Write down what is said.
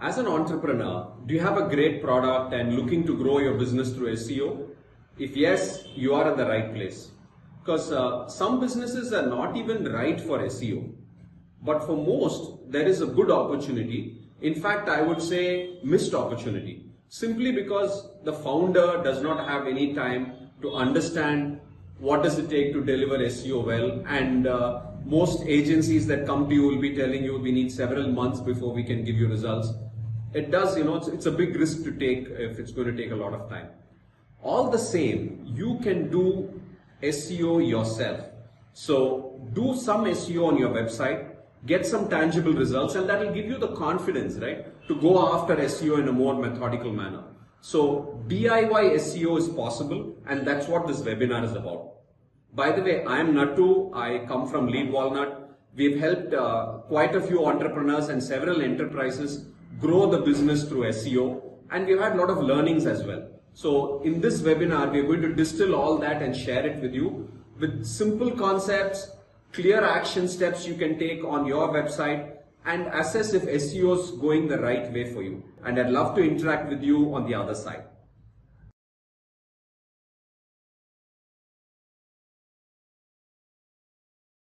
As an entrepreneur, do you have a great product and looking to grow your business through SEO? If yes, you are at the right place. Because some businesses are not even right for SEO. But for most, there is a good opportunity. In fact, I would say missed opportunity. Simply because the founder does not have any time to understand what does it take to deliver SEO well, and most agencies that come to you will be telling you we need several months before we can give you results. It does, it's a big risk to take if it's going to take a lot of time. All the same, you can do SEO yourself. So do some SEO on your website, get some tangible results, and that will give you the confidence, right, to go after SEO in a more methodical manner. So DIY SEO is possible, and that's what this webinar is about. By the way, I am Nattu. I come from LeadWalnut. We've helped quite a few entrepreneurs and several enterprises grow the business through SEO, and we've had a lot of learnings as well. So in this webinar, we're going to distill all that and share it with you with simple concepts, clear action steps you can take on your website, and assess if SEO is going the right way for you. And I'd love to interact with you on the other side.